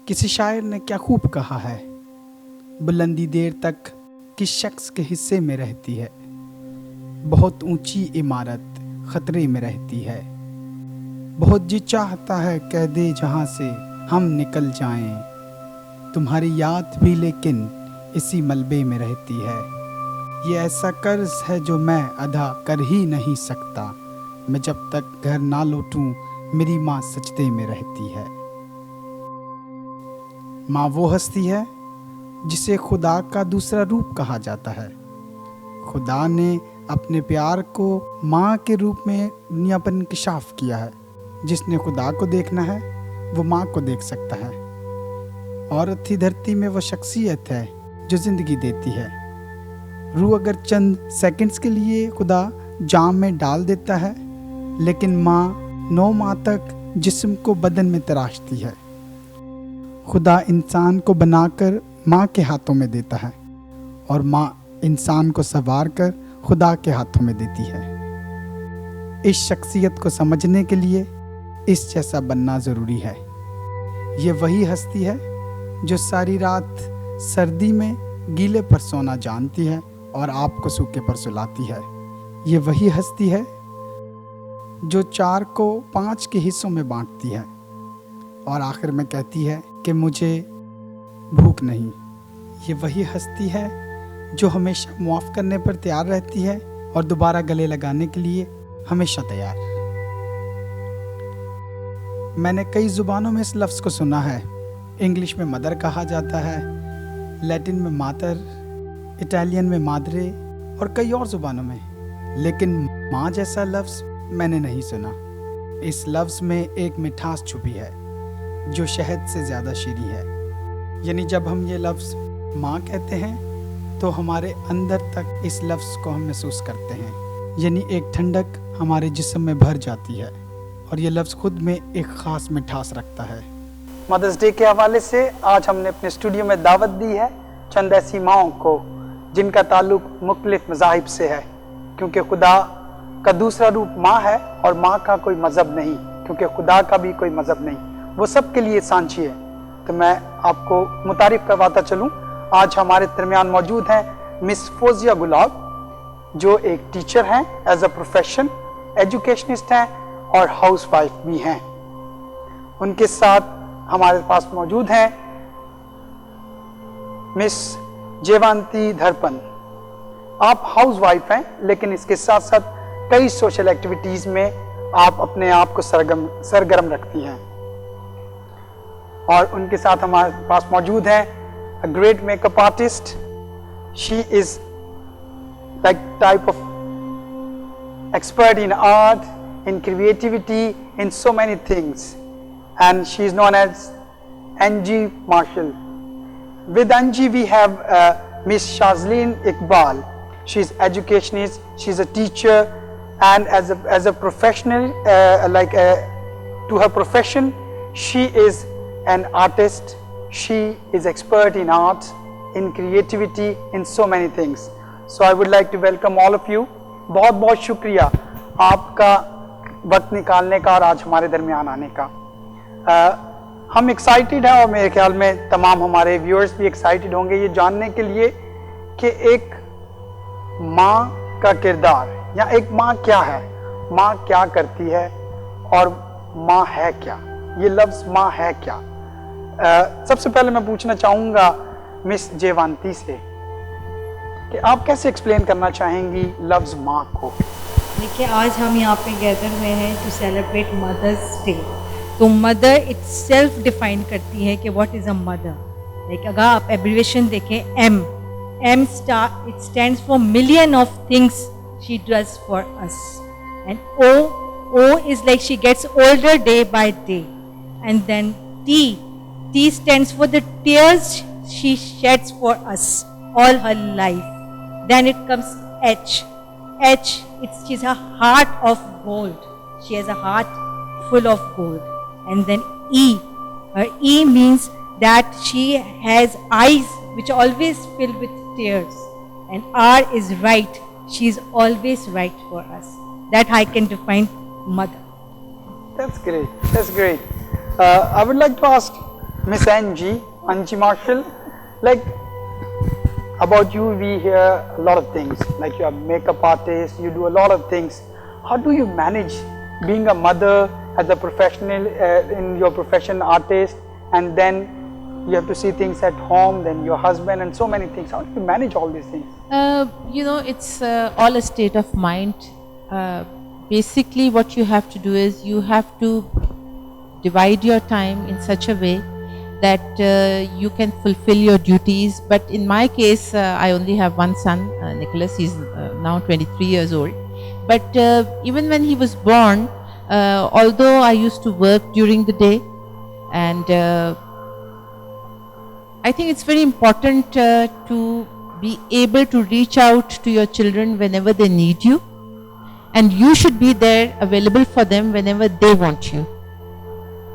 किसी शायर ने क्या खूब कहा है, बुलंदी देर तक किस शख्स के हिस्से में रहती है, बहुत ऊंची इमारत खतरे में रहती है। बहुत जी चाहता है कह दे जहाँ से हम निकल जाएं, तुम्हारी याद भी लेकिन इसी मलबे में रहती है। ये ऐसा कर्ज है जो मैं अदा कर ही नहीं सकता, मैं जब तक घर ना लौटूं मेरी माँ सजदे में रहती है। माँ वो हस्ती है जिसे खुदा का दूसरा रूप कहा जाता है। खुदा ने अपने प्यार को माँ के रूप में दुनिया पर इंकशाफ किया है। जिसने खुदा को देखना है वो माँ को देख सकता है। औरत ही धरती में वो शख्सियत है जो जिंदगी देती है। रूह अगर चंद सेकंड्स के लिए खुदा जाम में डाल देता है, लेकिन माँ 9 माह तक जिस्म को बदन में तराशती है। खुदा इंसान को बनाकर माँ के हाथों में देता है और माँ इंसान को संवार कर खुदा के हाथों में देती है। इस शख्सियत को समझने के लिए इस जैसा बनना ज़रूरी है। ये वही हस्ती है जो सारी रात सर्दी में गीले पर सोना जानती है और आपको सूखे पर सुलाती है। ये वही हस्ती है जो 4 को 5 के हिस्सों में बांटती है और आखिर में कहती है कि मुझे भूख नहीं। ये वही हस्ती है जो हमेशा मुआफ़ करने पर तैयार रहती है और दोबारा गले लगाने के लिए हमेशा तैयार। मैंने कई ज़ुबानों में इस लफ्ज़ को सुना है। इंग्लिश में मदर कहा जाता है, लैटिन में मातर, इटालियन में मादरे और कई और ज़ुबानों में, लेकिन माँ जैसा लफ्ज़ मैंने नहीं सुना। इस लफ्ज़ में एक मिठास छुपी है जो शहद से ज़्यादा शीरी है। यानी जब हम ये लफ्ज़ माँ कहते हैं तो हमारे अंदर तक इस लफ्ज़ को हम महसूस करते हैं। यानी एक ठंडक हमारे जिस्म में भर जाती है और ये लफ्ज़ खुद में एक ख़ास मिठास रखता है। मदर्स डे के हवाले से आज हमने अपने स्टूडियो में दावत दी है चंद ऐसी माँओं को जिनका ताल्लुक़ मुख्तलिफ मज़ाहिब से है, क्योंकि खुदा का दूसरा रूप माँ है और माँ का कोई मज़हब नहीं, क्योंकि खुदा का भी कोई मज़हब नहीं, वो सब के लिए सांझी है। तो मैं आपको मुतारिफ करवाता चलूँ। आज हमारे दरमियान मौजूद हैं मिस फोजिया गुलाब, जो एक टीचर हैं, एज अ प्रोफेशन एजुकेशनिस्ट हैं और हाउस वाइफ भी हैं। उनके साथ हमारे पास मौजूद हैं मिस जयवंती धरपन। आप हाउस वाइफ हैं, लेकिन इसके साथ साथ कई सोशल एक्टिविटीज़ में आप अपने आप को सरगर्म रखती हैं। और उनके साथ हमारे पास मौजूद हैं a great makeup artist. She is like type of expert in art, in creativity, in so many things, and she is known as Angie Marshall. With Angie we have Miss Shazleen Iqbal. She is educationist, she is a teacher, and as a professional, to her profession, she is an artist. She is expert in art, in creativity, in so many things. So I would like to welcome all of you. बहुत बहुत शुक्रिया आपका वक्त निकालने का और आज हमारे दरमियान आने का। हम एक्साइटेड हैं और मेरे ख्याल में तमाम हमारे व्यूअर्स भी एक्साइटेड होंगे ये जानने के लिए कि एक माँ का किरदार या एक माँ क्या है, माँ क्या करती है और माँ है क्या, ये लफ्ज़ माँ है क्या। सबसे पहले मैं पूछना चाहूँगा मिस जयवंती से कि आप कैसे एक्सप्लेन करना चाहेंगी लफ्ज़ माँ को। देखिए, आज हम यहाँ पे गैदर हुए हैं टू सेलिब्रेट मदर्स डे। तो मदर इट सेल्फ डिफाइन करती है कि what is a mother. Like अगर आप एब्रिविएशन देखें M star, it stands for million of things she does for us, and O is like she gets older day by day, and then T stands for the tears she sheds for us all her life. Then it comes H, she's a heart of gold. She has a heart full of gold. And then E, her E means that she has eyes which are always filled with tears. And R is right, she is always right for us. That I can define mother. That's great. I would like to ask Miss Angie Marshall, like about you we hear a lot of things, like you're a makeup artist, you do a lot of things. How do you manage being a mother as a professional in your profession, artist, and then you have to see things at home, then your husband and so many things. How do you manage all these things? It's all a state of mind. Basically what you have to do is you have to divide your time in such a way that you can fulfill your duties. But in my case, I only have one son, Nicholas. He's now 23 years old. But even when he was born, although I used to work during the day, and I think it's very important to be able to reach out to your children whenever they need you, and you should be there available for them whenever they want you,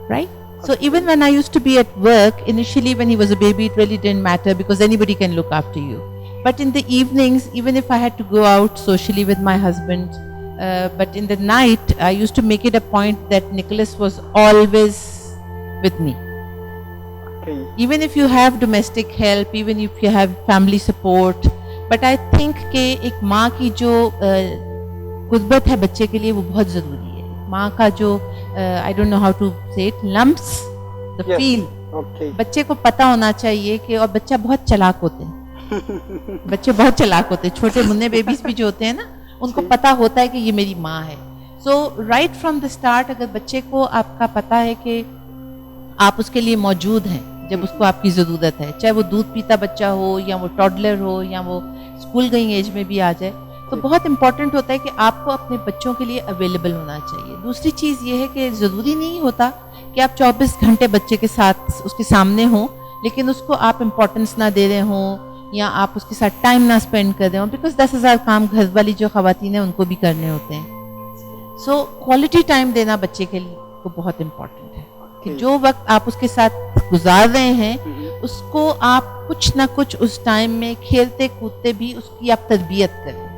right? So even when I used to be at work, initially when he was a baby, it really didn't matter because anybody can look after you. But in the evenings, even if I had to go out socially with my husband, but in the night, I used to make it a point that Nicholas was always with me. Okay. Even if you have domestic help, even if you have family support, but I think कि एक माँ की जो कुर्बत है बच्चे के लिए वो बहुत ज़रूरी है. माँ का जो I don't know how to say it, lumps, the Yes. feel. Okay. बच्चे को पता होना चाहिए कि, और बच्चा बहुत चालाक होते हैं. बच्चे बहुत चालाक होते हैं. छोटे मुन्ने बेबीज भी जो होते हैं ना, उनको पता होता है कि ये मेरी माँ है. So right from the start, अगर बच्चे को आपका पता है कि आप उसके लिए मौजूद हैं जब उसको आपकी ज़रूरत है, चाहे वो दूध पीता बच्चा हो या वो टॉडलर हो या वो स्कूल गोइंग एज में भी आ जाए, तो बहुत इंपॉर्टेंट होता है कि आपको अपने बच्चों के लिए अवेलेबल होना चाहिए. दूसरी चीज़ ये है कि ज़रूरी नहीं होता कि आप 24 घंटे बच्चे के साथ उसके सामने हों, लेकिन उसको आप इम्पोर्टेंस ना दे रहे हों या आप उसके साथ टाइम ना स्पेंड कर रहे हों, बिकॉज 10,000 काम घर वाली जो ख़वातीन हैं उनको भी करने होते हैं. सो क्वालिटी टाइम देना बच्चे के लिए को बहुत इम्पॉर्टेंट है कि जो वक्त आप उसके साथ गुजार रहे हैं उसको आप कुछ ना कुछ उस टाइम में खेलते कूदते भी उसकी आप तरबियत करें.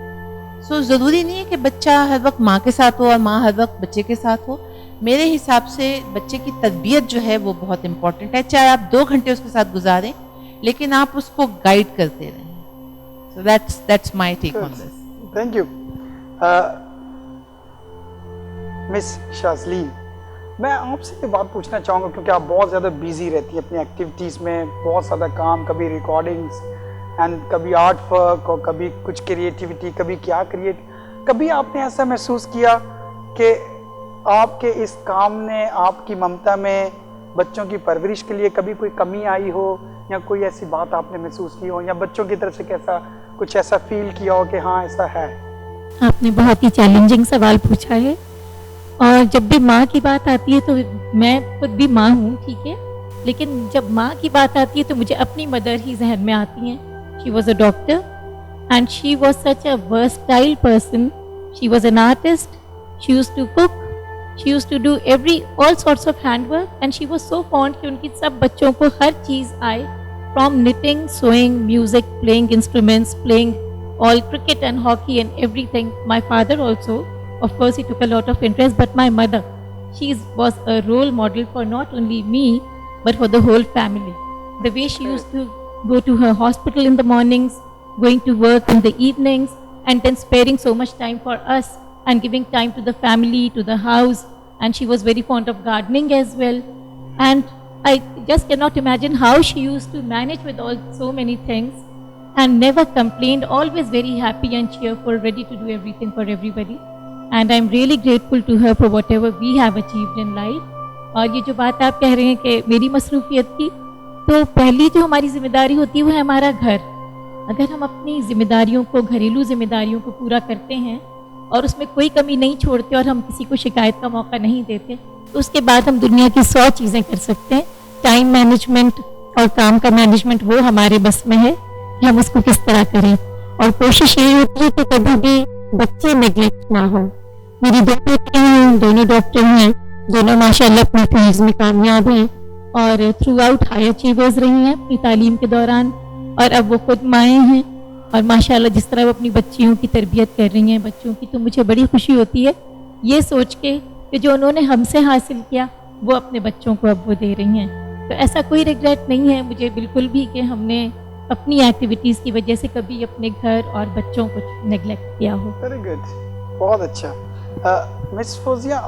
सो ज़रूरी नहीं है कि बच्चा हर वक्त माँ के साथ हो और माँ हर वक्त बच्चे के साथ हो. मेरे हिसाब से बच्चे की तरबियत जो है वो बहुत इम्पॉर्टेंट है. चाहे आप 2 घंटे उसके साथ गुजारें, लेकिन आप उसको गाइड करते रहें. So that's my take on this. Thank you. Miss Shazleen, मैं आपसे ये बात पूछना चाहूँगा क्योंकि आप बहुत ज़्यादा बिजी रहती हैं अपनी एक्टिविटीज़ में, बहुत ज़्यादा काम, कभी रिकॉर्डिंग्स एंड कभी आर्ट वर्क और कभी कुछ क्रिएटिविटी, कभी क्या कभी आपने ऐसा महसूस किया कि आपके इस काम ने आपकी ममता में बच्चों की परवरिश के लिए कभी कोई कमी आई हो, या कोई ऐसी बात आपने महसूस की हो, या बच्चों की तरफ से कैसा कुछ ऐसा फील किया हो कि हाँ ऐसा है? आपने बहुत ही चैलेंजिंग सवाल पूछा है. और जब भी माँ की बात आती है तो मैं खुद भी माँ हूँ, ठीक है, लेकिन जब माँ की बात आती है तो मुझे अपनी मदर ही जहन में आती हैं. She was a doctor and she was such a versatile person. She was an artist. She used to cook, she used to do all sorts of hand work, and she was so fond कि उनकी सब बच्चों को हर चीज़ आए, from knitting, sewing, music, playing instruments, playing all cricket and hockey and everything. My father also, of course, he took a lot of interest, but my mother, she was a role model for not only me but for the whole family. The way she used to go to her hospital in the mornings, going to work in the evenings, and then sparing so much time for us and giving time to the family, to the house. And she was very fond of gardening as well. And I just cannot imagine how she used to manage with so many things, and never complained, always very happy and cheerful, ready to do everything for everybody. And I'm really grateful to her for whatever we have achieved in life. और ये जो बात आप कह रहे हैं कि मेरी मसरूफियत की, तो पहली जो हमारी जिम्मेदारी होती है वो है हमारा घर. अगर हम अपनी जिम्मेदारियों को, घरेलू जिम्मेदारियों को पूरा करते हैं और उसमें कोई कमी नहीं छोड़ते और हम किसी को शिकायत का मौका नहीं देते, तो उसके बाद हम दुनिया की 100 चीज़ें कर सकते हैं. टाइम मैनेजमेंट और काम का मैनेजमेंट वो हमारे बस में है कि हम उसको किस तरह करें. और कोशिश यही होती है कि कभी भी बच्चे नेग्लेक्ट ना हो. मेरी 2 बेटियां हैं, दोनों डॉक्टर हैं, दोनों माशाल्लाह अपनी फील्ड में कामयाब हैं और थ्रू आउट हाई अचीवर्स रही हैं अपनी तालीम के दौरान. और अब वो खुद माएँ हैं और माशाल्लाह जिस तरह वो अपनी बच्चियों की तरबियत कर रही हैं, बच्चों की, तो मुझे बड़ी खुशी होती है ये सोच के कि जो उन्होंने हमसे हासिल किया वो अपने बच्चों को अब वो दे रही हैं. तो ऐसा कोई रिग्रेट नहीं है मुझे बिल्कुल भी कि हमने अपनी एक्टिविटीज़ की वजह से कभी अपने घर और बच्चों को नेग्लेक्ट किया हो। वेरी गुड, बहुत अच्छा। मिस फौजिया,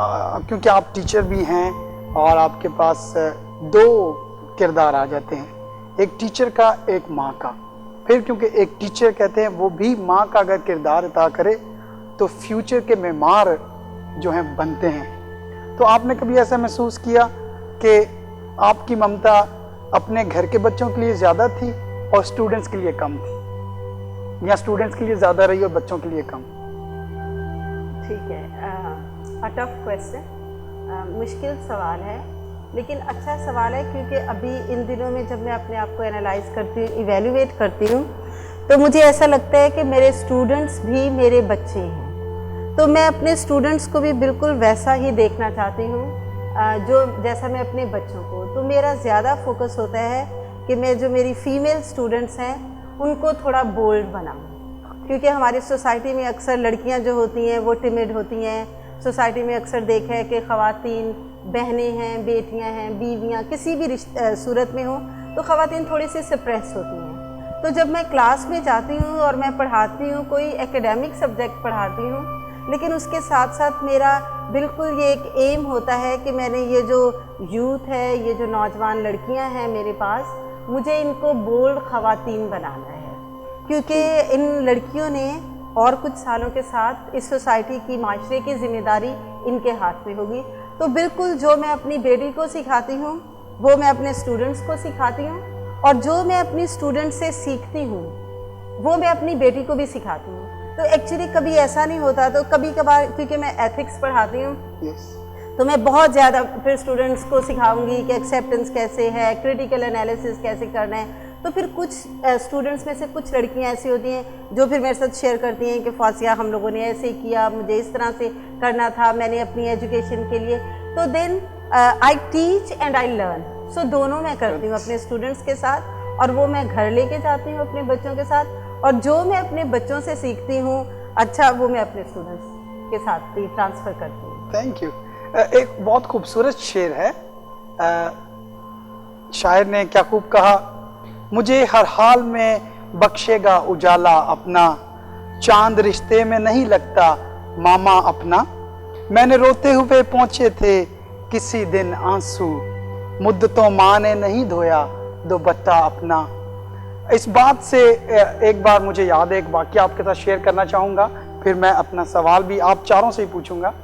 क्योंकि आप टीचर भी हैं और आपके पास दो किरदार आ जाते हैं, एक टीचर का, एक माँ का। फिर क्योंकि एक टीचर कहते हैं वो भी माँ का अगर किरदार अदा करे तो फ्यूचर के मेमार जो हैं बनते हैं। तो आपने कभी ऐसा महसूस किया कि आपकी ममता अपने घर के बच्चों के लिए ज़्यादा थी और स्टूडेंट्स के लिए कम थी, या स्टूडेंट्स के लिए ज़्यादा रही और बच्चों के लिए कम? ठीक है, अ टफ क्वेश्चन, मुश्किल सवाल है लेकिन अच्छा सवाल है, क्योंकि अभी इन दिनों में जब मैं अपने आप को एनालाइज करती हूँ, इवेल्युएट करती हूँ, तो मुझे ऐसा लगता है कि मेरे स्टूडेंट्स भी मेरे बच्चे हैं। तो मैं अपने स्टूडेंट्स को भी बिल्कुल वैसा ही देखना चाहती हूँ जो जैसा मैं अपने बच्चों को। तो मेरा ज़्यादा फोकस होता है कि मैं जो मेरी फ़ीमेल स्टूडेंट्स हैं उनको थोड़ा बोल्ड बनाऊँ, क्योंकि हमारी सोसाइटी में अक्सर लड़कियाँ जो होती हैं वो टिमिड होती हैं। सोसाइटी में अक्सर देखा है कि ख़वातीन बहनें हैं, बेटियां हैं, बीवियां किसी भी सूरत में हो तो ख़वातीन थोड़ी सी सप्रेस होती हैं। तो जब मैं क्लास में जाती हूँ और मैं पढ़ाती हूँ, कोई एकेडमिक सब्जेक्ट पढ़ाती हूँ, लेकिन उसके साथ साथ मेरा बिल्कुल ये एक एम होता है कि मैंने ये जो यूथ है, ये जो नौजवान लड़कियाँ हैं मेरे पास, मुझे इनको बोल्ड ख़वातीन बनाना है, क्योंकि इन लड़कियों ने और कुछ सालों के साथ इस सोसाइटी की, माशरे की ज़िम्मेदारी इनके हाथ में होगी। तो बिल्कुल जो मैं अपनी बेटी को सिखाती हूँ वो मैं अपने स्टूडेंट्स को सिखाती हूँ, और जो मैं अपनी स्टूडेंट से सीखती हूँ वो मैं अपनी बेटी को भी सिखाती हूँ। तो एक्चुअली कभी ऐसा नहीं होता, तो कभी कभार क्योंकि मैं एथिक्स पढ़ाती हूँ तो मैं बहुत ज़्यादा फिर स्टूडेंट्स को सिखाऊंगी कि एक्सेप्टेंस कैसे है, क्रिटिकल एनालिसिस कैसे करना है। तो फिर कुछ स्टूडेंट्स में से कुछ लड़कियां ऐसी होती हैं जो फिर मेरे साथ शेयर करती हैं कि फौजिया हम लोगों ने ऐसे किया, मुझे इस तरह से करना था, मैंने अपनी एजुकेशन के लिए। तो then I teach and I learn. So दोनों मैं करती हूँ अपने स्टूडेंट्स के साथ, और वो मैं घर लेके जाती हूँ अपने बच्चों के साथ, और जो मैं अपने बच्चों से सीखती हूँ अच्छा वो मैं अपने स्टूडेंट्स के साथ भी ट्रांसफ़र करती हूँ। Thank you. एक बहुत खूबसूरत शेर है, शायर ने क्या खूब कहा, मुझे हर हाल में बख्शेगा उजाला अपना, चांद रिश्ते में नहीं लगता मामा अपना, मैंने रोते हुए पहुँचे थे किसी दिन आंसू, मुद्दतों माँ ने नहीं धोया दुपट्टा अपना। इस बात से एक बार मुझे याद है, एक वाक़या आपके साथ शेयर करना चाहूँगा, फिर मैं अपना सवाल भी आप चारों से ही पूछूँगा।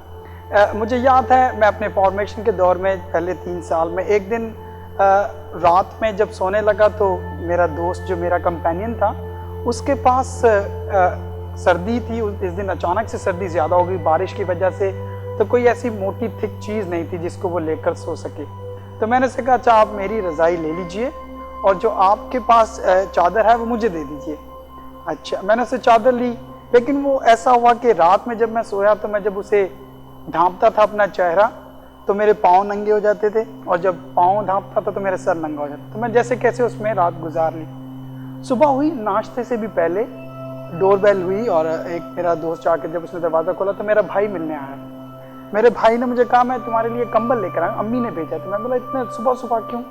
मुझे याद है मैं अपने फॉर्मेशन के दौर में पहले 3 साल में एक दिन रात में जब सोने लगा तो मेरा दोस्त जो मेरा कंपेनियन था उसके पास सर्दी थी। इस दिन अचानक से सर्दी ज़्यादा हो गई बारिश की वजह से, तो कोई ऐसी मोटी थिक चीज़ नहीं थी जिसको वो लेकर सो सके। तो मैंने उससे कहा अच्छा आप मेरी रज़ाई ले लीजिए और जो आपके पास चादर है वो मुझे दे दीजिए। अच्छा, मैंने उससे चादर ली, लेकिन वो ऐसा हुआ कि रात में जब मैं सोया तो मैं जब उसे ढांपता था अपना चेहरा तो मेरे पाँव नंगे हो जाते थे, और जब पाँव ढांपता था तो मेरा सर नंगा हो जाता। तो मैं जैसे कैसे उसमें रात गुजार ली। सुबह हुई, नाश्ते से भी पहले डोरबेल हुई और एक मेरा दोस्त जाकर जब उसने दरवाज़ा खोला तो मेरा भाई मिलने आया। मेरे भाई ने मुझे कहा मैं तुम्हारे लिए कंबल लेकर आया, अम्मी ने भेजा। तो मैं बोला इतने सुबह सुबह क्यों?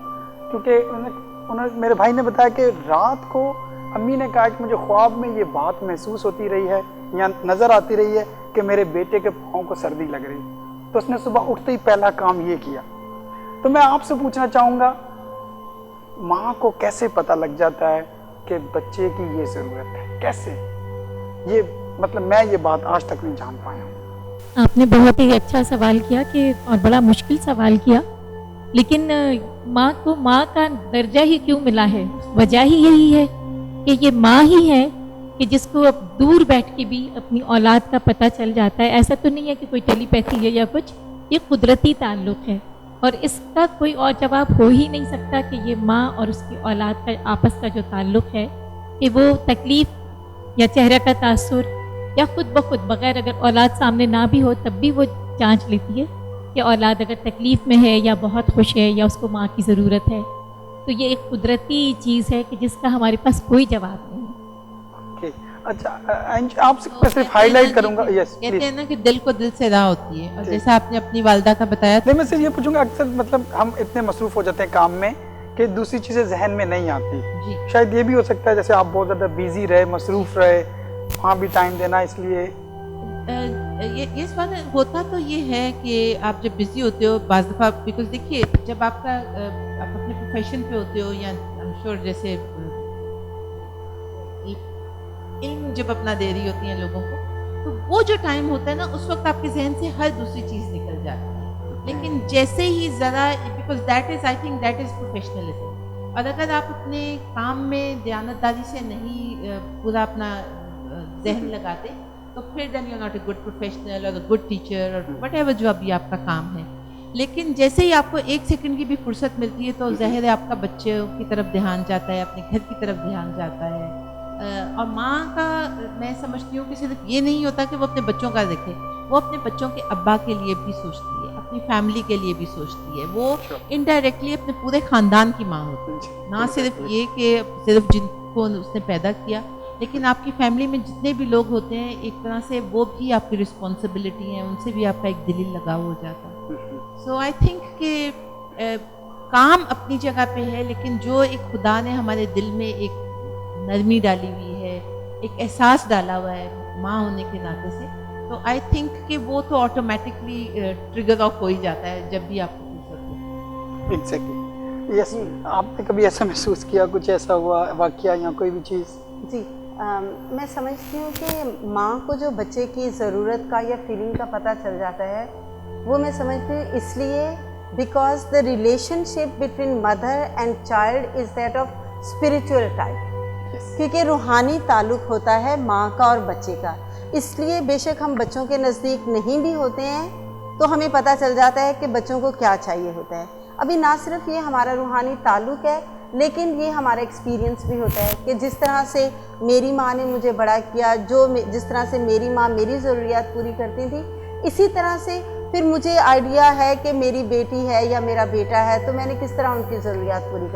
क्योंकि उन्होंने मेरे भाई ने बताया कि रात को अम्मी ने कहा कि मुझे ख्वाब में ये बात महसूस होती रही है या नज़र आती रही है कि मेरे बेटे के पाँव को सर्दी लग रही है। तो उसने सुबह उठते ही पहला काम ये किया। तो मैं आपसे पूछना चाहूँगा, माँ को कैसे पता लग जाता है कि बच्चे की ये ज़रूरत है? कैसे? ये मतलब मैं ये बात आज तक नहीं जान पाया हूँ। आपने बहुत ही अच्छा सवाल किया कि और बड़ा मुश्किल सवाल किया, लेकिन माँ को माँ का दर्जा ही क्यों मिला है? वजह ही यही है कि ये माँ ही है कि जिसको अब दूर बैठ के भी अपनी औलाद का पता चल जाता है। ऐसा तो नहीं है कि कोई टेलीपैथी है या कुछ, ये कुदरती ताल्लुक़ है और इसका कोई और जवाब हो ही नहीं सकता कि ये माँ और उसकी औलाद का आपस का जो ताल्लुक़ है कि वो तकलीफ़ या चेहरे का तासुर या खुद ब खुद बग़ैर अगर औलाद सामने ना भी हो तब भी वो जांच लेती है कि औलाद अगर तकलीफ़ में है या बहुत खुश है या उसको माँ की ज़रूरत है। तो ये एक कुदरती चीज़ है कि जिसका हमारे पास कोई जवाब नहीं। अच्छा, आपसे सिर्फ हाईलाइट करूंगा। यस, कहते हैं ना कि दिल को दिल से राह होती है, और जैसा आपने अपनी वालदा का बताया। नहीं, मैं सिर्फ ये पूछूंगा, अक्सर मतलब हम इतने मसरूफ़ हो जाते हैं काम में कि दूसरी चीज़ें जहन में नहीं आती। जी शायद ये भी हो सकता है जैसे आप बहुत ज़्यादा बिजी रहे, मसरूफ़ रहे, वहाँ भी टाइम देना, इसलिए ये सवाल होता तो ये है कि आप जब बिजी होते हो बाज़ दफ़ा, बिकॉज देखिए जब आपका आप अपने प्रोफेशन पे होते हो, या आई एम श्योर जैसे इल्म जब अपना दे रही होती हैं लोगों को, तो वो जो टाइम होता है ना, उस वक्त आपके जहन से हर दूसरी चीज़ निकल जाती है। लेकिन जैसे ही ज़रा, because that is, I think that is professionalism, और अगर आप अपने काम में दयानतदारी से नहीं पूरा अपना जहन लगाते, तो फिर then you are not a good professional और अ गुड टीचर और वट एवर जो अभी आपका काम है। लेकिन जैसे ही आपको एक सेकंड की भी फुर्सत मिलती है, तो ज़ाहिर है आपका बच्चों की तरफ ध्यान जाता है, अपने घर की तरफ ध्यान जाता है। और माँ का मैं समझती हूँ कि सिर्फ ये नहीं होता कि वो अपने बच्चों का देखे, वो अपने बच्चों के अब्बा के लिए भी सोचती है, अपनी फैमिली के लिए भी सोचती है। वो इनडायरेक्टली अपने पूरे ख़ानदान की माँ होती है, ना सिर्फ ये कि सिर्फ जिनको उसने पैदा किया, लेकिन आपकी फैमिली में जितने भी लोग होते हैं, एक तरह से वो भी आपकी रिस्पॉन्सिबिलिटी है, उनसे भी आपका एक दिली लगाव हो जाता है। सो आई थिंक कि काम अपनी जगह पे है, लेकिन जो एक खुदा ने हमारे दिल में एक नरमी डाली हुई है, एक एहसास डाला हुआ है माँ होने के नाते से, तो आई थिंक कि वो तो ऑटोमेटिकली ट्रिगर ऑफ हो ही जाता है जब भी आपको फुर्सत हो। एग्जैक्टली। यस, आपने कभी ऐसा महसूस किया, कुछ ऐसा हुआ वाकया या कोई भी चीज़? जी, मैं समझती हूँ कि माँ को जो बच्चे की ज़रूरत का या फीलिंग का पता चल जाता है, वो मैं समझती हूँ इसलिए because the relationship between mother and child is that of spiritual type, क्योंकि रूहानी ताल्लुक़ होता है माँ का और बच्चे का। इसलिए बेशक हम बच्चों के नज़दीक नहीं भी होते हैं, तो हमें पता चल जाता है कि बच्चों को क्या चाहिए होता है। अभी ना सिर्फ ये हमारा रूहानी ताल्लुक़ है, लेकिन ये हमारा एक्सपीरियंस भी होता है कि जिस तरह से मेरी माँ ने मुझे बड़ा किया, जिस तरह से मेरी माँ मेरी ज़रूरियात पूरी करती थी, इसी तरह से फिर मुझे आइडिया है कि मेरी बेटी है या मेरा बेटा है, तो मैंने किस तरह उनकी ज़रूरियात पूरी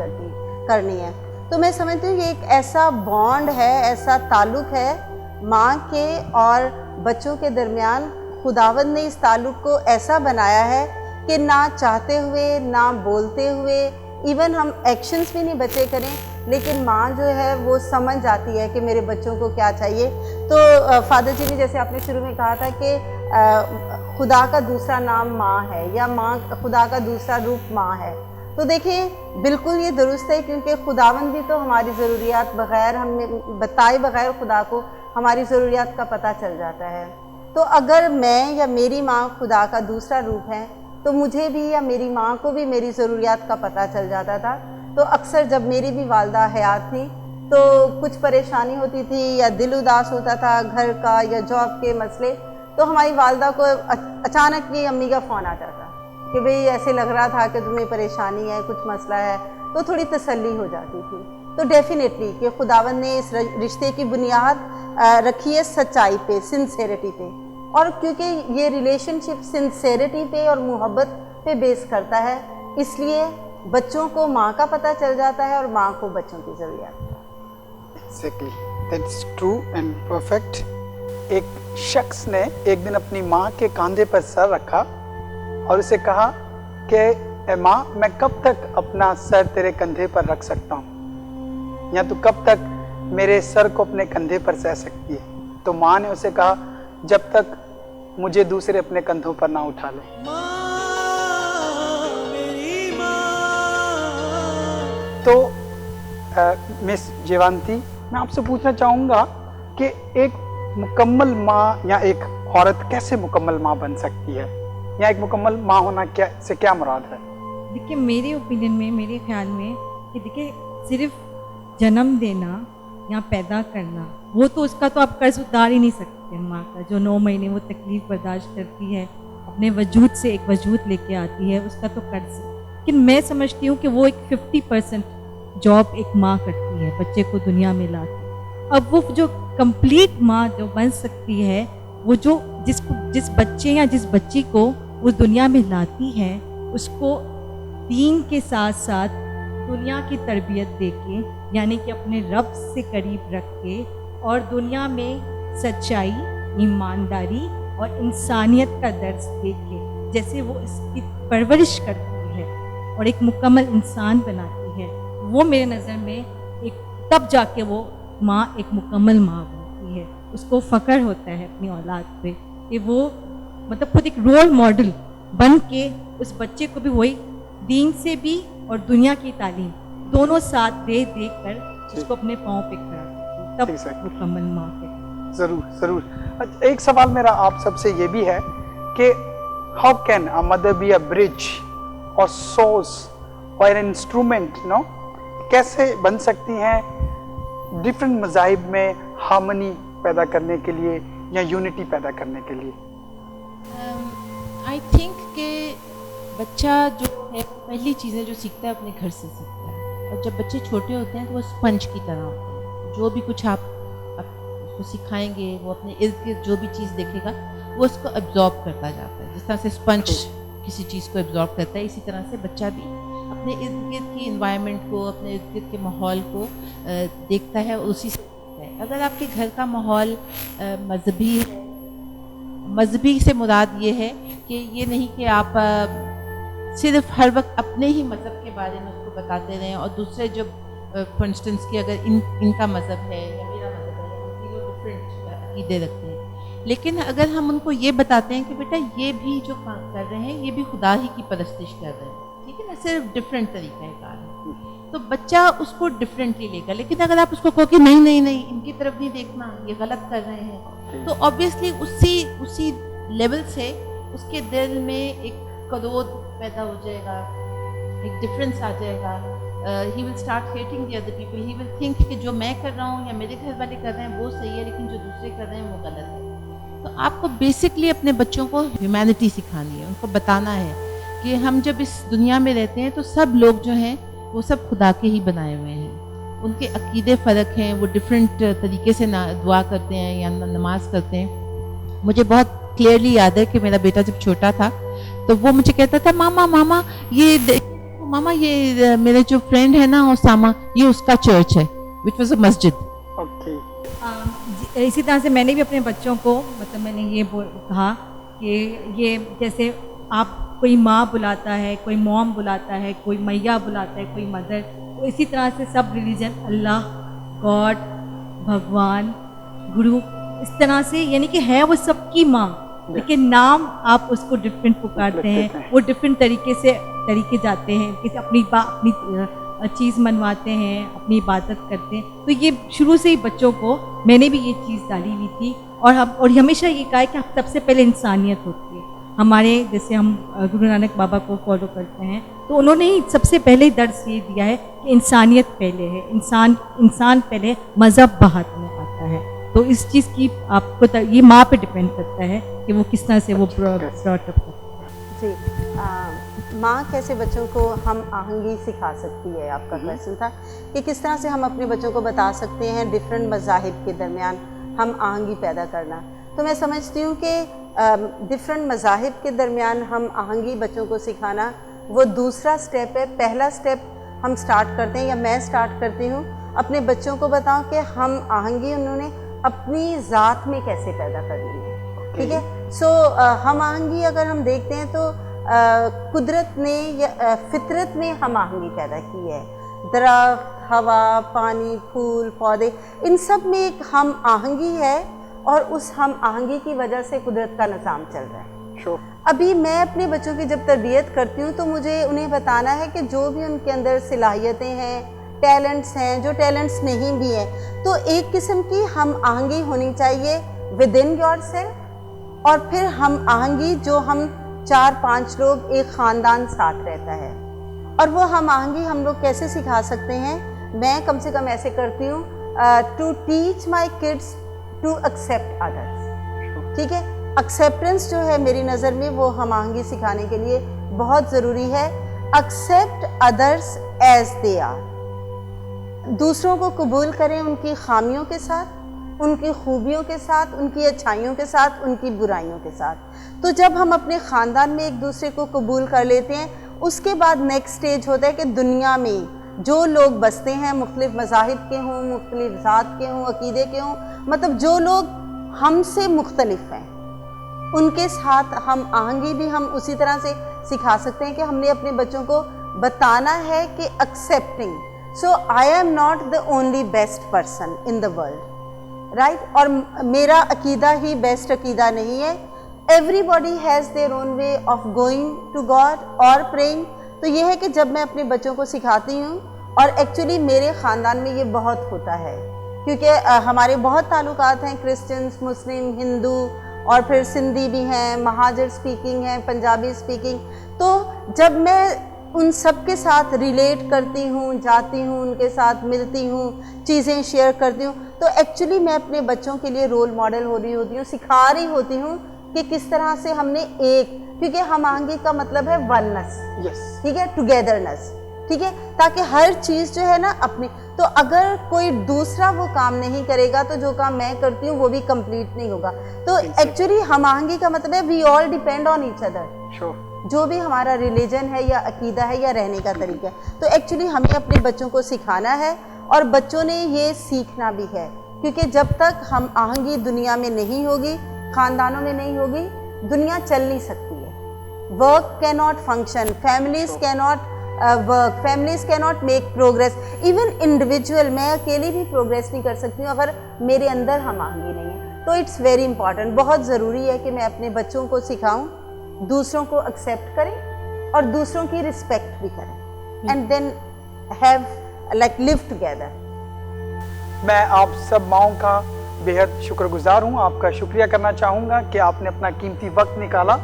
करनी है। तो मैं समझती हूँ ये एक ऐसा बॉन्ड है, ऐसा ताल्लुक़ है माँ के और बच्चों के दरमियान। खुदावंद ने इस ताल्लुक़ को ऐसा बनाया है कि ना चाहते हुए, ना बोलते हुए, इवन हम एक्शंस भी नहीं बच्चे करें, लेकिन माँ जो है वो समझ जाती है कि मेरे बच्चों को क्या चाहिए। तो फादर जी ने जैसे आपने शुरू में कहा था कि खुदा का दूसरा नाम माँ है, या माँ खुदा का दूसरा रूप माँ है, तो देखिए बिल्कुल ये दुरुस्त है, क्योंकि खुदावंद भी तो हमारी ज़रूरियात बग़ैर, हमें बताए बग़ैर खुदा को हमारी ज़रूरियात का पता चल जाता है। तो अगर मैं या मेरी माँ खुदा का दूसरा रूप है, तो मुझे भी या मेरी माँ को भी मेरी ज़रूरियात का पता चल जाता था। तो अक्सर जब मेरी भी वालदा हयात थी, तो कुछ परेशानी होती थी या दिल उदास होता था घर का या जॉब के मसले, तो हमारी वालदा को अचानक ये अम्मी का फ़ोन आ जाता कि भाई ऐसे लग रहा था कि तुम्हें परेशानी है, कुछ मसला है, तो थोड़ी तसल्ली हो जाती थी। तो डेफिनेटली कि खुदावंद ने इस रिश्ते की बुनियाद रखी है सच्चाई पे, सिंसेरिटी पे, और क्योंकि ये रिलेशनशिप सिंसेरिटी पे और मोहब्बत पे बेस करता है, इसलिए बच्चों को माँ का पता चल जाता है और माँ को बच्चों की ज़रूरियात। Exactly, that's true and perfect. एक शख्स ने एक दिन अपनी माँ के कंधे पर सर रखा और उसे कहा कि माँ, मैं कब तक अपना सर तेरे कंधे पर रख सकता हूँ, या तू कब तक मेरे सर को अपने कंधे पर सह सकती है? तो माँ ने उसे कहा, जब तक मुझे दूसरे अपने कंधों पर ना उठा ले। तो मिस जयवंती, मैं आपसे पूछना चाहूँगा कि एक मुकम्मल माँ या एक औरत कैसे मुकम्मल माँ बन सकती है, या एक मुकम्मल माँ होना क्या मुराद है? देखिए मेरे ओपिनियन में, मेरे ख्याल में कि देखिए सिर्फ जन्म देना या पैदा करना, वो तो उसका तो आप कर्ज उतार ही नहीं सकते। माँ का जो 9 महीने वो तकलीफ़ बर्दाश्त करती है, अपने वजूद से एक वजूद लेके आती है, उसका तो कर्ज है। लेकिन मैं समझती हूँ कि वो एक 50% जॉब एक माँ करती है बच्चे को दुनिया में लाती। अब वो जो कंप्लीट माँ जो बन सकती है, वो जो जिस बच्चे या जिस बच्ची को वो दुनिया में लाती है, उसको दीन के साथ साथ दुनिया की तरबियत देके, यानी कि अपने रब से करीब रख के, और दुनिया में सच्चाई, ईमानदारी और इंसानियत का दर्स देके, जैसे वो इसकी परवरिश करती है और एक मुकम्मल इंसान बनाती है, वो मेरे नज़र में एक तब जाके वो माँ एक मुकम्मल माँ बनती है। उसको फ़ख्र होता है अपनी औलाद पे कि वो मतलब खुद एक रोल मॉडल बन के उस बच्चे को भी वही दीन से भी और दुनिया की तालीम दोनों साथ दे कर उसको अपने पाँव पे खड़ा करती, तब Exactly. मुकम्मल माँ कहती। ज़रूर ज़रूर। अच्छा, एक सवाल मेरा आप सबसे ये भी है कि how can a mother be a bridge और सोर्स और एन इंस्ट्रूमेंट, नो, कैसे बन सकती हैं डिफरेंट मज़ाहिब में हार्मनी पैदा करने के लिए या यूनिटी पैदा करने के लिए? आई थिंक कि बच्चा जो है पहली चीज़ें जो सीखता है अपने घर से सीखता है, और जब बच्चे छोटे होते हैं तो वो स्पंज की तरह होते हैं। जो भी कुछ आप उसको सिखाएंगे वो अपने इर्द गिर्द जो भी चीज़ देखेगा वो उसको एब्जॉर्ब करता जाता है। जिस तरह से स्पंज किसी चीज़ को एब्जॉर्ब करता है, इसी तरह से बच्चा भी अपने इर्द गिर्द की इन्वायरमेंट को, अपने इर्द गिर्द के माहौल को देखता है और उसी से सीखता है। अगर आपके घर का माहौल मजहबी है, मजहबी से मुराद ये है कि ये नहीं कि आप सिर्फ हर वक्त अपने ही मज़हब के बारे में उसको बताते रहें और दूसरे जब फॉर इंस्टेंस कि अगर इनका मज़हब है या मेरा मज़हब है, हम तीनों डिफरेंट अक़ीदे रखते हैं, लेकिन अगर हम उनको ये बताते हैं कि बेटा ये भी जो काम कर रहे हैं ये भी खुदा ही की परस्तिश कर रहे हैं, ठीक है ना, सिर्फ डिफरेंट तरीका कार है, तो बच्चा उसको डिफरेंटली लेगा। लेकिन अगर आप उसको कहो कि नहीं नहीं नहीं इनकी तरफ नहीं देखना, ये गलत कर रहे हैं, तो ऑब्वियसली उसी लेवल से उसके दिल में एक क्रोध पैदा हो जाएगा, एक डिफरेंस आ जाएगा। He will start hating the other people, he will think कि जो मैं कर रहा हूँ या मेरे घर वाले कर रहे हैं वो सही है, लेकिन जो दूसरे कर रहे हैं वो गलत है। तो आपको बेसिकली अपने बच्चों को ह्यूमैनिटी सिखानी है, उनको बताना है कि हम जब इस दुनिया में रहते हैं तो सब लोग जो हैं वो सब खुदा के ही बनाए हुए हैं, उनके अकीदे फ़र्क हैं, वो डिफरेंट तरीके से दुआ करते हैं या नमाज करते हैं। मुझे बहुत क्लियरली याद है कि मेरा बेटा जब छोटा था तो वो मुझे कहता था मामा ये मेरे जो फ्रेंड है ना उसामा, ये उसका चर्च है, विच वाज अ मस्जिद। इसी तरह से मैंने भी अपने बच्चों को मतलब मैंने ये कहा कि ये जैसे आप कोई माँ बुलाता है, कोई मॉम बुलाता है, कोई मैया बुलाता है, कोई मदर, तो इसी तरह से सब रिलीजन अल्लाह, गॉड, भगवान, गुरु, इस तरह से यानी कि है वो सबकी माँ, लेकिन नाम आप उसको डिफरेंट पुकारते हैं, वो डिफरेंट तरीके जाते हैं, किसी अपनी चीज़ मनवाते हैं, अपनी इबादत करते हैं। तो ये शुरू से ही बच्चों को मैंने भी ये चीज़ डाली हुई थी और हमेशा ये कहा है कि सबसे पहले इंसानियत होती है। हमारे जैसे हम गुरु नानक बाबा को फॉलो करते हैं तो उन्होंने ही सबसे पहले दर्स ये दिया है कि इंसानियत पहले है, इंसान पहले, मज़हब बाद में आता है। तो इस चीज़ की आपको ये माँ पे डिपेंड करता है कि वो किस तरह से वो ब्रॉट अप करती है। जी, माँ कैसे बच्चों को हम आहंगी सिखा सकती है, आपका क्वेश्चन था कि किस तरह से हम अपने बच्चों को बता सकते हैं डिफरेंट मज़ाहिब के दरमियान हम आहंगी पैदा करना। तो मैं समझती हूँ कि डिफरेंट मज़ाहिब के दरमियान हम आहंगी बच्चों को सिखाना वो दूसरा स्टेप है। पहला स्टेप हम स्टार्ट करते हैं या मैं स्टार्ट करती हूँ अपने बच्चों को बताऊँ कि हम आहंगी उन्होंने अपनी ज़ात में कैसे पैदा करनी है, ठीक है। सो हम आहंगी अगर हम देखते हैं तो कुदरत ने या फितरत में हम आहंगी पैदा की है। दरख्त, हवा, पानी, फूल, पौधे, इन सब में एक हम आहंगी है और उस हम आहंगी की वजह से कुदरत का निज़ाम चल रहा है। अभी मैं अपने बच्चों की जब तरबियत करती हूँ तो मुझे उन्हें बताना है कि जो भी उनके अंदर सलाहियतें हैं, टैलेंट्स हैं, जो टैलेंट्स नहीं भी हैं, तो एक किस्म की हम आहंगी होनी चाहिए विद इन योरसेल्फ, और फिर हम आहंगी जो हम 4-5 लोग एक ख़ानदान साथ रहता है। और वो हम आहंगी हम लोग कैसे सिखा सकते हैं, मैं कम से कम ऐसे करती हूँ, to teach my kids to accept others, ठीक है। एक्सेप्टेंस जो है मेरी नज़र में वो हम आहंगी सिखाने के लिए बहुत ज़रूरी है। Accept others as they are, दूसरों को कबूल करें उनकी खामियों के साथ, उनकी खूबियों के साथ, उनकी अच्छाइयों के साथ, उनकी बुराइयों के साथ। तो जब हम अपने ख़ानदान में एक दूसरे को कबूल कर लेते हैं, उसके बाद नेक्स्ट स्टेज होता है कि दुनिया में जो लोग बसते हैं, मुख्तलिफ मज़ाहिब के हों, मुख्तलिफ ज़ात के हों, अकीदे के हों, मतलब जो लोग हमसे मुख्तलिफ हैं, उनके साथ हम आहंगी भी हम उसी तरह से सिखा सकते हैं कि हमने अपने बच्चों को बताना है कि accepting. So I am not the only best person in the world, right. और मेरा अकीदा ही बेस्ट अकीदा नहीं है, everybody has their own way of going to God और प्रेइंग। तो ये है कि जब मैं अपने बच्चों को सिखाती हूँ, और एक्चुअली मेरे ख़ानदान में ये बहुत होता है क्योंकि हमारे बहुत ताल्लुकात हैं, क्रिश्चियंस, मुस्लिम, हिंदू, और फिर सिंधी भी हैं, महाजर स्पीकिंग हैं, पंजाबी स्पीकिंग। तो जब मैं उन सब के साथ रिलेट करती हूँ, जाती हूँ, उनके साथ मिलती हूँ, चीज़ें शेयर करती हूँ, तो एक्चुअली मैं अपने बच्चों के लिए रोल मॉडल हो रही होती हूँ, सिखा रही होती हूँ कि किस तरह से हमने एक, क्योंकि हमांगी का मतलब है वननेस, ठीक है, टुगेदरनेस, ठीक है, ताकि हर चीज़ जो है ना अपनी। तो अगर कोई दूसरा वो काम नहीं करेगा तो जो काम मैं करती हूँ वो भी कंप्लीट नहीं होगा। तो एक्चुअली हमांगी का मतलब है we all depend on each other, जो भी हमारा रिलीजन है या अकीदा है या रहने का तरीका है। तो एक्चुअली हमें अपने बच्चों को सिखाना है और बच्चों ने ये सीखना भी है, क्योंकि जब तक हम आहंगी दुनिया में नहीं होगी, खानदानों में नहीं होगी, दुनिया चल नहीं सकती है। Work can not function, families can not work, families can not make progress, even individual, मैं अकेली भी प्रोग्रेस नहीं कर सकती हूँ अगर मेरे अंदर हम आहंगी नहीं है। तो इट्स वेरी इंपॉर्टेंट, बहुत ज़रूरी है कि मैं अपने बच्चों को सिखाऊं, दूसरों को एक्सेप्ट करें और दूसरों की रिस्पेक्ट भी करें, and then have like live together. मैं आप सब माओं का बेहद शुक्रगुजार हूँ, आपका शुक्रिया करना चाहूँगा कि आपने अपना कीमती वक्त निकाला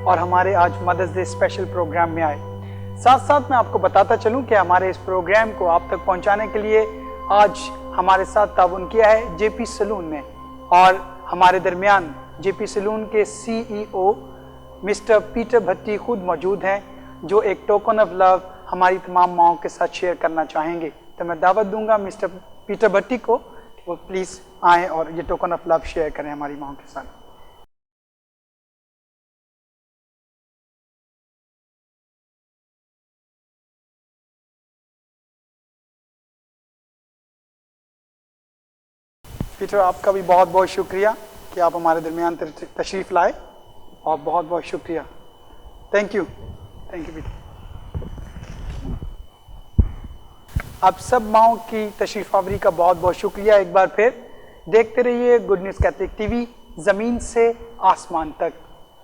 और हमारे आज मदर्स डे स्पेशल प्रोग्राम में आए। साथ साथ मैं आपको बताता चलूँ कि हमारे इस प्रोग्राम को आप तक पहुँचाने के लिए आज हमारे साथ ताउन किया है जेपी सैलून ने, और हमारे दरमियान जेपी सैलून के CEO मिस्टर पीटर भट्टी खुद मौजूद हैं, जो एक टोकन ऑफ लव हमारी तमाम माओं के साथ शेयर करना चाहेंगे। तो मैं दावत दूंगा मिस्टर पीटर भट्टी को कि वो प्लीज़ आएँ और ये टोकन ऑफ लव शेयर करें हमारी माओं के साथ। पीटर, आपका भी बहुत बहुत शुक्रिया कि आप हमारे दरमियान तशरीफ़ लाए, और बहुत बहुत शुक्रिया। Thank you Peter. आप सब माओं की तशरीफ़ आवरी का बहुत बहुत शुक्रिया एक बार फिर। देखते रहिए गुड न्यूज़ कैथलिक टीवी, ज़मीन से आसमान तक,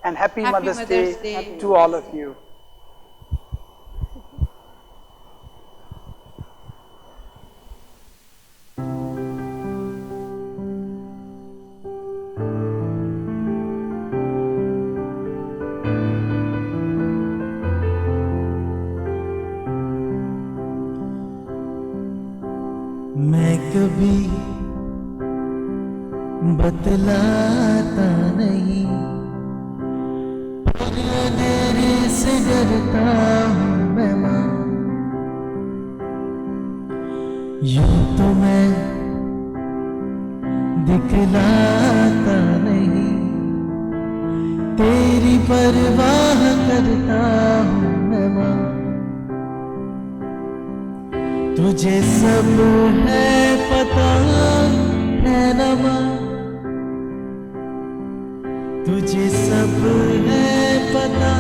and happy mother's day to all of you. मैं कभी बतलाता नहीं, पर अंधेरे से डरता हूँ मैं माँ। यूं तो मैं दिखलाता नहीं, तेरी परवाह करता हूँ मैं माँ। तुझे सब है पता है ना माँ, तुझे सब है पता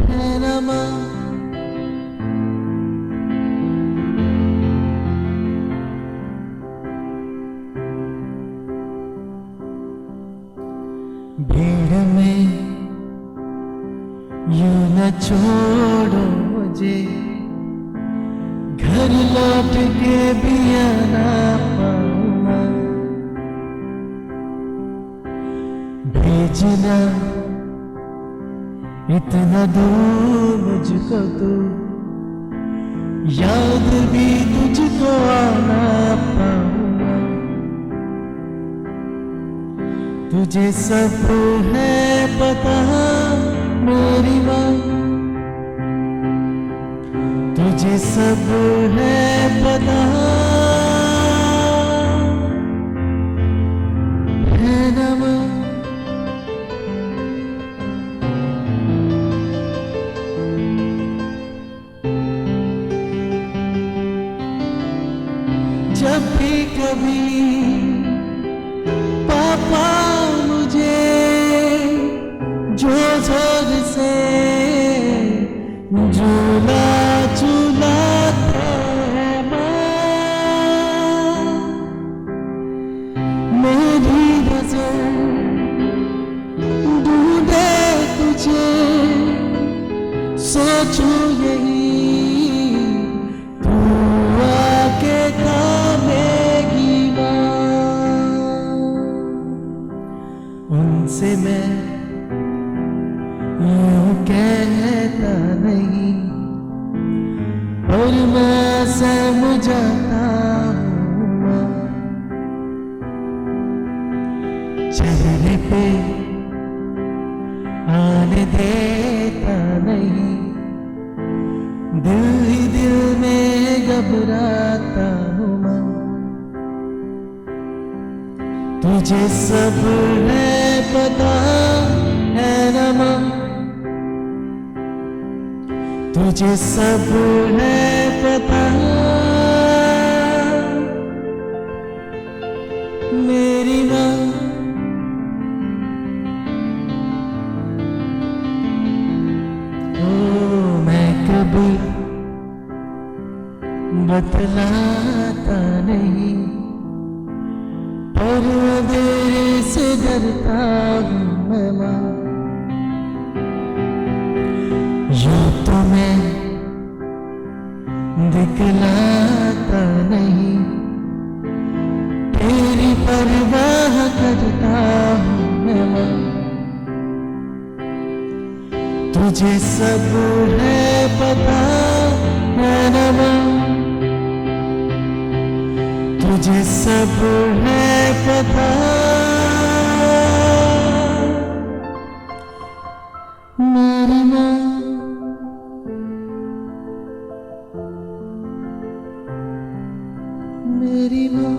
है ना माँ। भीड़ में यूं न छोड़ो मुझे, घर लौट के भी आना पाऊंगा। भेजना इतना दूर मुझको तो, याद भी तुझको आना पाऊंगा। तुझे सब है पता मेरी माँ, तुझे सब है पता है ना माँ। जब भी कभी पापा मुझे जो जोर से झूला झूलाते हैं माँ, मेरी नजर ढूंढे तुझे, सोचूं यही तू आके थामेगी माँ। उनसे मैं यूं कहता नहीं, और मैं समझाता हूँ माँ। चेहरे पे आने देता नहीं, दिल ही दिल में घबराता हूँ माँ। तुझे सब है पता है ना माँ, तुझे सब है पता मेरी माँ। ओ मैं कभी बतलाता नहीं, पर अंधेरे से डरता हूँ मैं माँ। यूं तो मैं दिखलाता नहीं, तेरी परवाह करता हूँ मैं माँ। तुझे सब है पता है ना माँ, तुझे सब है पता मेरी माँ। मेरी माँ।